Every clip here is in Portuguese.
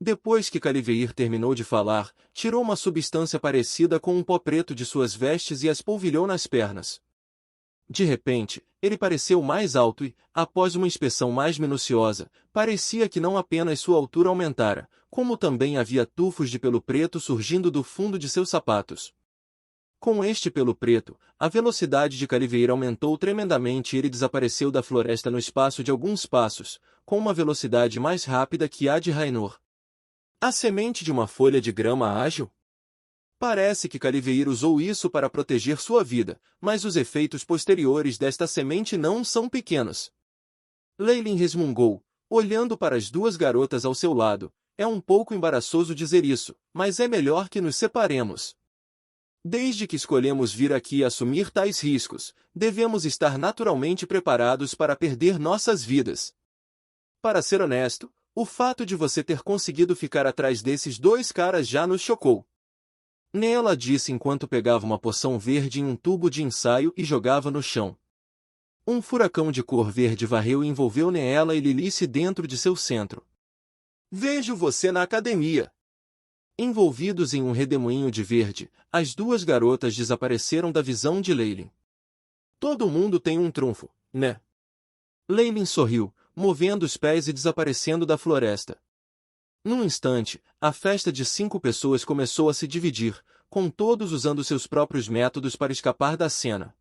Depois que Caliveir terminou de falar, tirou uma substância parecida com um pó preto de suas vestes e as polvilhou nas pernas. De repente, ele pareceu mais alto e, após uma inspeção mais minuciosa, parecia que não apenas sua altura aumentara, como também havia tufos de pelo preto surgindo do fundo de seus sapatos. Com este pelo preto, a velocidade de Caliveir aumentou tremendamente e ele desapareceu da floresta no espaço de alguns passos, com uma velocidade mais rápida que a de Rainor. A semente de uma folha de grama ágil? Parece que Caliveir usou isso para proteger sua vida, mas os efeitos posteriores desta semente não são pequenos. Leylin resmungou, olhando para as duas garotas ao seu lado. É um pouco embaraçoso dizer isso, mas é melhor que nos separemos. Desde que escolhemos vir aqui e assumir tais riscos, devemos estar naturalmente preparados para perder nossas vidas. Para ser honesto, o fato de você ter conseguido ficar atrás desses dois caras já nos chocou. Nela disse enquanto pegava uma poção verde em um tubo de ensaio e jogava no chão. Um furacão de cor verde varreu e envolveu Neela e Lilice dentro de seu centro. Vejo você na academia. Envolvidos em um redemoinho de verde, as duas garotas desapareceram da visão de Leylin. Todo mundo tem um trunfo, né? Leylin sorriu, movendo os pés e desaparecendo da floresta. Num instante, a festa de 5 pessoas começou a se dividir, com todos usando seus próprios métodos para escapar da cena.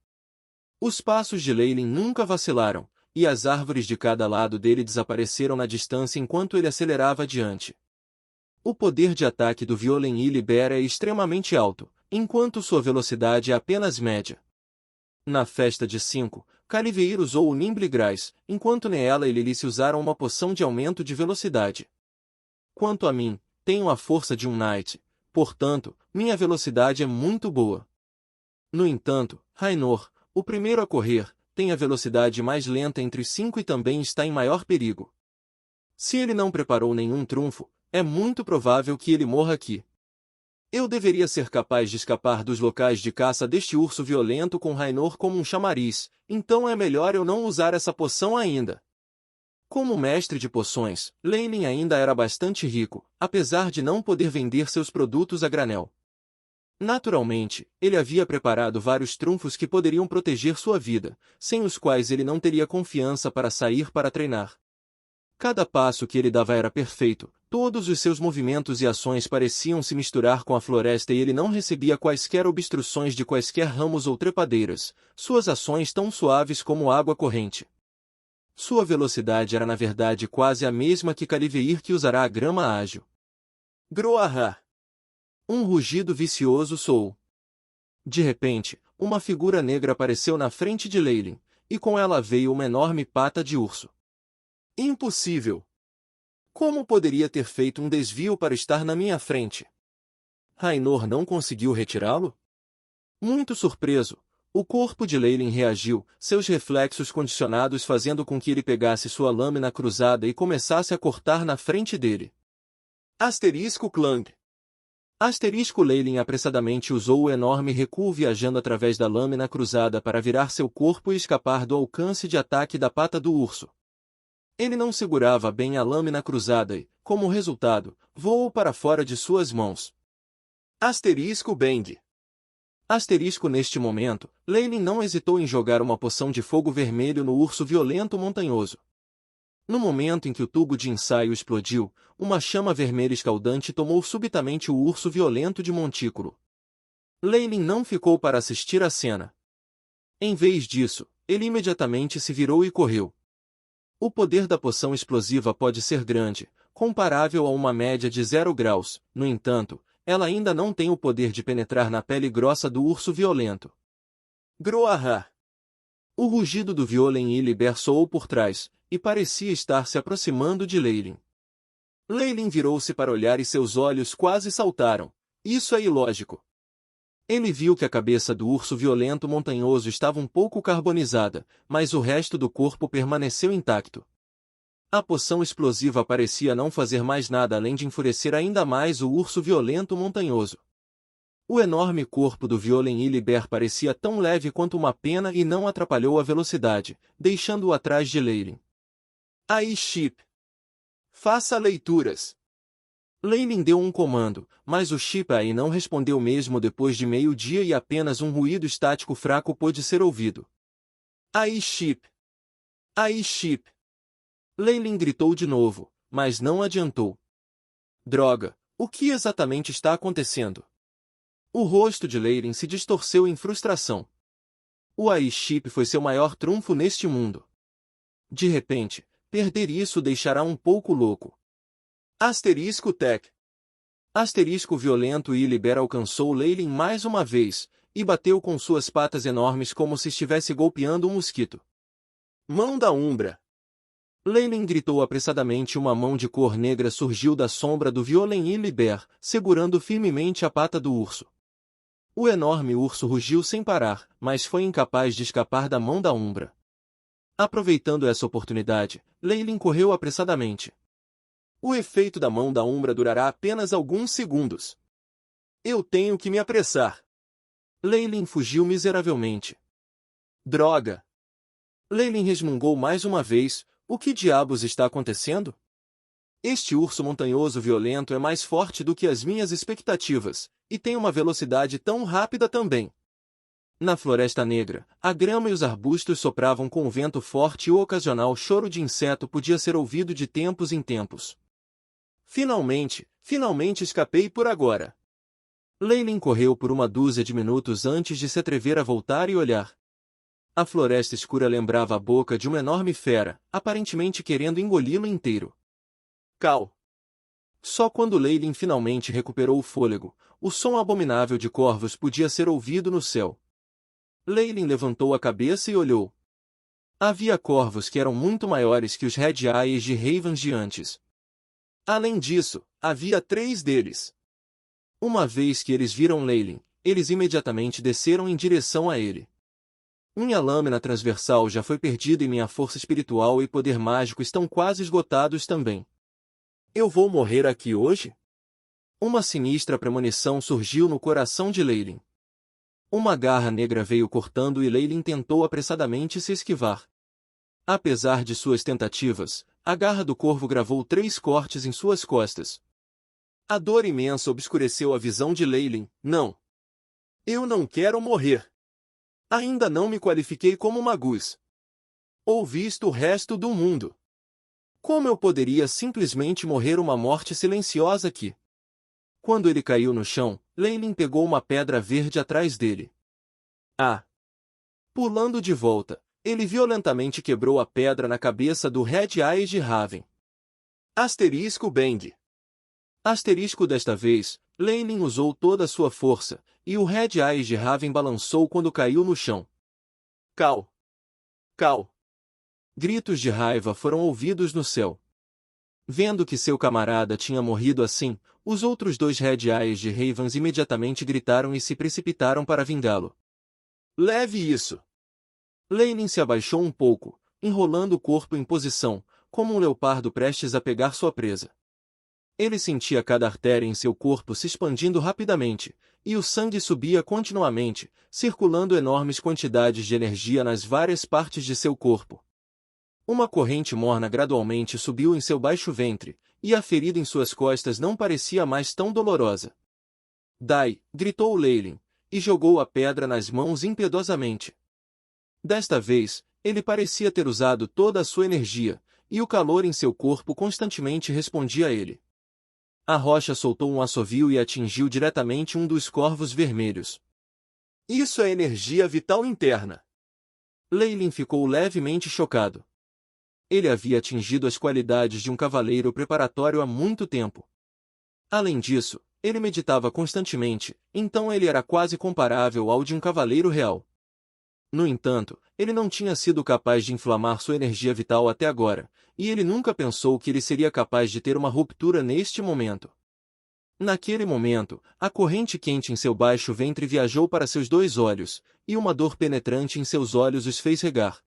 Os passos de Leylin nunca vacilaram, e as árvores de cada lado dele desapareceram na distância enquanto ele acelerava adiante. O poder de ataque do Violen Iliber é extremamente alto, enquanto sua velocidade é apenas média. Na festa de 5, Caliveir usou o Nimble Grace, enquanto Neela e Lilice usaram uma poção de aumento de velocidade. Quanto a mim, tenho a força de um Knight, portanto, minha velocidade é muito boa. No entanto, Rainor, o primeiro a correr, tem a velocidade mais lenta entre os 5 e também está em maior perigo. Se ele não preparou nenhum trunfo, é muito provável que ele morra aqui. Eu deveria ser capaz de escapar dos locais de caça deste urso violento com Rainor como um chamariz, então é melhor eu não usar essa poção ainda. Como mestre de poções, Leylin ainda era bastante rico, apesar de não poder vender seus produtos a granel. Naturalmente, ele havia preparado vários trunfos que poderiam proteger sua vida, sem os quais ele não teria confiança para sair para treinar. Cada passo que ele dava era perfeito, todos os seus movimentos e ações pareciam se misturar com a floresta e ele não recebia quaisquer obstruções de quaisquer ramos ou trepadeiras, suas ações tão suaves como água corrente. Sua velocidade era na verdade quase a mesma que Caliveir que usará a grama ágil. Groahá! Um rugido vicioso soou. De repente, uma figura negra apareceu na frente de Leylin, e com ela veio uma enorme pata de urso. Impossível! Como poderia ter feito um desvio para estar na minha frente? Rainor não conseguiu retirá-lo? Muito surpreso, o corpo de Leylin reagiu, seus reflexos condicionados fazendo com que ele pegasse sua lâmina cruzada e começasse a cortar na frente dele. Asterisco Clang. Asterisco Leylin apressadamente usou o enorme recuo viajando através da lâmina cruzada para virar seu corpo e escapar do alcance de ataque da pata do urso. Ele não segurava bem a lâmina cruzada e, como resultado, voou para fora de suas mãos. Asterisco Bang. Asterisco neste momento, Leylin não hesitou em jogar uma poção de fogo vermelho no urso violento montanhoso. No momento em que o tubo de ensaio explodiu, uma chama vermelha escaldante tomou subitamente o urso violento de montículo. Leylin não ficou para assistir à cena. Em vez disso, ele imediatamente se virou e correu. O poder da poção explosiva pode ser grande, comparável a uma média de 0 graus, no entanto, ela ainda não tem o poder de penetrar na pele grossa do urso violento. Groahá! O rugido do Violen Iliber soou por trás, e parecia estar se aproximando de Leylin. Leylin virou-se para olhar e seus olhos quase saltaram. Isso é ilógico. Ele viu que a cabeça do urso violento montanhoso estava um pouco carbonizada, mas o resto do corpo permaneceu intacto. A poção explosiva parecia não fazer mais nada além de enfurecer ainda mais o urso violento montanhoso. O enorme corpo do Violen Iliber parecia tão leve quanto uma pena e não atrapalhou a velocidade, deixando-o atrás de Leylin. Aí, Chip! Faça leituras! Leyline deu um comando, mas o chip aí não respondeu mesmo depois de meio-dia e apenas um ruído estático fraco pôde ser ouvido. Aí chip! Aí chip! Leyline gritou de novo, mas não adiantou. Droga, o que exatamente está acontecendo? O rosto de Leyline se distorceu em frustração. O AI chip foi seu maior trunfo neste mundo. De repente, perder isso o deixará um pouco louco. Asterisco Tech. Asterisco violento e libera alcançou Leyline mais uma vez, e bateu com suas patas enormes como se estivesse golpeando um mosquito. Mão da Umbra. Leyline gritou apressadamente. Uma mão de cor negra surgiu da sombra do Violen e Liber, segurando firmemente a pata do urso. O enorme urso rugiu sem parar, mas foi incapaz de escapar da mão da Umbra. Aproveitando essa oportunidade, Leyline correu apressadamente. O efeito da mão da Umbra durará apenas alguns segundos. Eu tenho que me apressar. Leyline fugiu miseravelmente. Droga! Leyline resmungou mais uma vez. O que diabos está acontecendo? Este urso montanhoso violento é mais forte do que as minhas expectativas, e tem uma velocidade tão rápida também. Na Floresta Negra, a grama e os arbustos sopravam com o vento forte e o ocasional choro de inseto podia ser ouvido de tempos em tempos. Finalmente escapei por agora. Leyline correu por uma dúzia de minutos antes de se atrever a voltar e olhar. A floresta escura lembrava a boca de uma enorme fera, aparentemente querendo engoli-lo inteiro. Cal. Só quando Leyline finalmente recuperou o fôlego, o som abominável de corvos podia ser ouvido no céu. Leyline levantou a cabeça e olhou. Havia corvos que eram muito maiores que os Red Eyes de Ravens de antes. Além disso, havia 3 deles. Uma vez que eles viram Leyline, eles imediatamente desceram em direção a ele. Minha lâmina transversal já foi perdida e minha força espiritual e poder mágico estão quase esgotados também. Eu vou morrer aqui hoje? Uma sinistra premonição surgiu no coração de Leyline. Uma garra negra veio cortando e Leyline tentou apressadamente se esquivar. Apesar de suas tentativas, a garra do corvo gravou 3 cortes em suas costas. A dor imensa obscureceu a visão de Leyline. Não! Eu não quero morrer! Ainda não me qualifiquei como magus. Ou visto o resto do mundo. Como eu poderia simplesmente morrer uma morte silenciosa aqui? Quando ele caiu no chão, Leyline pegou uma pedra verde atrás dele. Ah! Pulando de volta, ele violentamente quebrou a pedra na cabeça do Red Eyes de Raven. Asterisco Bang. Asterisco desta vez, Leyline usou toda a sua força, e o Red Eyes de Raven balançou quando caiu no chão. Cal! Cal! Gritos de raiva foram ouvidos no céu. Vendo que seu camarada tinha morrido assim, os outros 2 Red Eyes de Ravens imediatamente gritaram e se precipitaram para vingá-lo. Leve isso! Leyline se abaixou um pouco, enrolando o corpo em posição, como um leopardo prestes a pegar sua presa. Ele sentia cada artéria em seu corpo se expandindo rapidamente, e o sangue subia continuamente, circulando enormes quantidades de energia nas várias partes de seu corpo. Uma corrente morna gradualmente subiu em seu baixo ventre, e a ferida em suas costas não parecia mais tão dolorosa. Dai! Gritou Leyline, e jogou a pedra nas mãos impiedosamente. Desta vez, ele parecia ter usado toda a sua energia, e o calor em seu corpo constantemente respondia a ele. A rocha soltou um assovio e atingiu diretamente um dos corvos vermelhos. Isso é energia vital interna. Leyline ficou levemente chocado. Ele havia atingido as qualidades de um cavaleiro preparatório há muito tempo. Além disso, ele meditava constantemente, então ele era quase comparável ao de um cavaleiro real. No entanto, ele não tinha sido capaz de inflamar sua energia vital até agora, e ele nunca pensou que ele seria capaz de ter uma ruptura neste momento. Naquele momento, a corrente quente em seu baixo ventre viajou para seus 2 olhos, e uma dor penetrante em seus olhos os fez regar.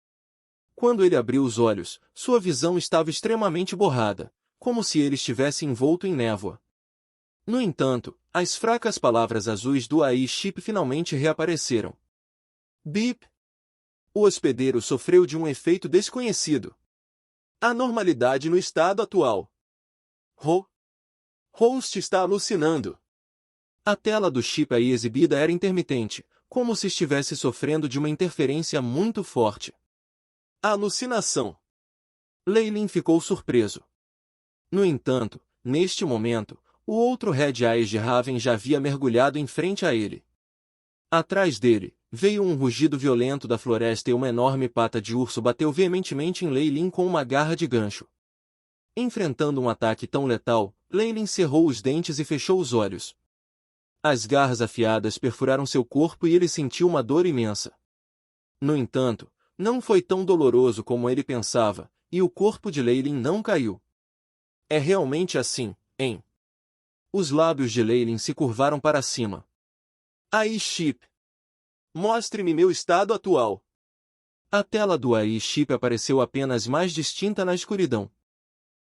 Quando ele abriu os olhos, sua visão estava extremamente borrada, como se ele estivesse envolto em névoa. No entanto, as fracas palavras azuis do AI chip finalmente reapareceram. Bip! O hospedeiro sofreu de um efeito desconhecido. Anormalidade no estado atual. Ro! Host está alucinando. A tela do chip aí exibida era intermitente, como se estivesse sofrendo de uma interferência muito forte. Alucinação. Leilin ficou surpreso. No entanto, neste momento, o outro Red Eyes de Raven já havia mergulhado em frente a ele. Atrás dele, veio um rugido violento da floresta e uma enorme pata de urso bateu veementemente em Leilin com uma garra de gancho. Enfrentando um ataque tão letal, Leilin cerrou os dentes e fechou os olhos. As garras afiadas perfuraram seu corpo e ele sentiu uma dor imensa. No entanto, não foi tão doloroso como ele pensava, e o corpo de Leilin não caiu. É realmente assim, hein? Os lábios de Leilin se curvaram para cima. AI Chip. Mostre-me meu estado atual. A tela do AI Chip apareceu apenas mais distinta na escuridão.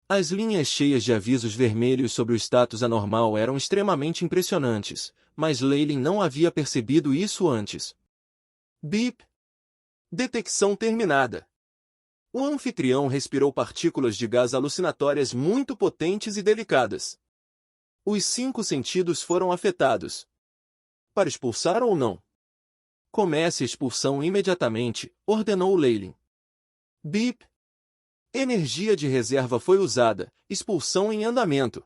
As linhas cheias de avisos vermelhos sobre o status anormal eram extremamente impressionantes, mas Leilin não havia percebido isso antes. Bip. Detecção terminada. O anfitrião respirou partículas de gás alucinatórias muito potentes e delicadas. Os 5 sentidos foram afetados. Para expulsar ou não? Comece a expulsão imediatamente, ordenou Leilin. Bip. Energia de reserva foi usada, expulsão em andamento.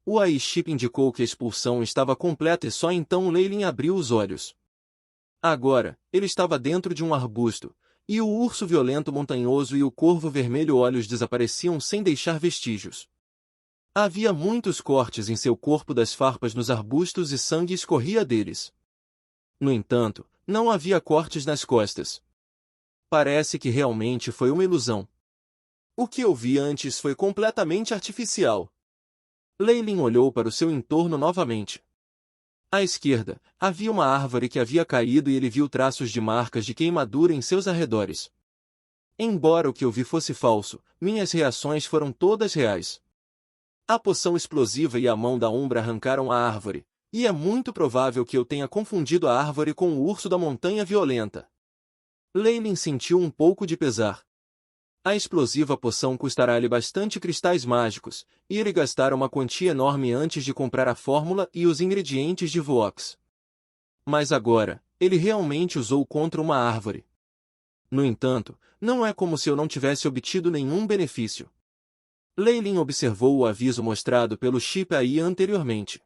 O AI Chip indicou que a expulsão estava completa e só então Leilin abriu os olhos. Agora, ele estava dentro de um arbusto, e o urso violento montanhoso e o corvo vermelho olhos desapareciam sem deixar vestígios. Havia muitos cortes em seu corpo das farpas nos arbustos e sangue escorria deles. No entanto, não havia cortes nas costas. Parece que realmente foi uma ilusão. O que eu vi antes foi completamente artificial. Leilin olhou para o seu entorno novamente. À esquerda, havia uma árvore que havia caído e ele viu traços de marcas de queimadura em seus arredores. Embora o que eu vi fosse falso, minhas reações foram todas reais. A poção explosiva e a mão da Umbra arrancaram a árvore, e é muito provável que eu tenha confundido a árvore com o urso da montanha violenta. Leilin sentiu um pouco de pesar. A explosiva poção custará-lhe bastante cristais mágicos, e ele gastará uma quantia enorme antes de comprar a fórmula e os ingredientes de Vox. Mas agora, ele realmente usou contra uma árvore. No entanto, não é como se eu não tivesse obtido nenhum benefício. Leilin observou o aviso mostrado pelo chip AI anteriormente.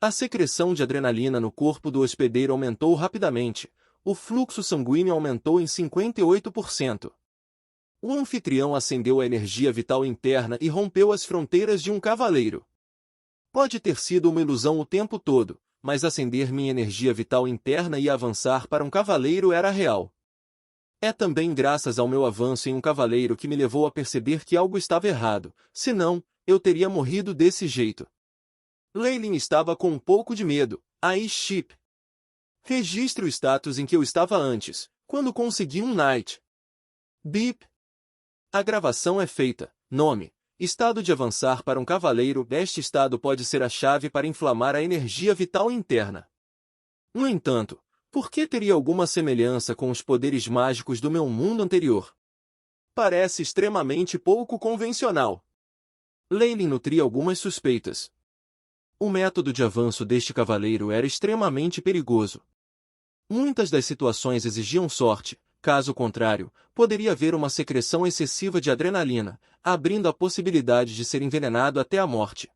A secreção de adrenalina no corpo do hospedeiro aumentou rapidamente, o fluxo sanguíneo aumentou em 58%. O anfitrião acendeu a energia vital interna e rompeu as fronteiras de um cavaleiro. Pode ter sido uma ilusão o tempo todo, mas acender minha energia vital interna e avançar para um cavaleiro era real. É também graças ao meu avanço em um cavaleiro que me levou a perceber que algo estava errado, senão, eu teria morrido desse jeito. Leilin estava com um pouco de medo. AI Chip. Registre o status em que eu estava antes, quando consegui um Knight. Bip. A gravação é feita. Nome. Estado de avançar para um cavaleiro. Este estado pode ser a chave para inflamar a energia vital interna. No entanto, por que teria alguma semelhança com os poderes mágicos do meu mundo anterior? Parece extremamente pouco convencional. Leilin nutria algumas suspeitas. O método de avanço deste cavaleiro era extremamente perigoso. Muitas das situações exigiam sorte. Caso contrário, poderia haver uma secreção excessiva de adrenalina, abrindo a possibilidade de ser envenenado até a morte.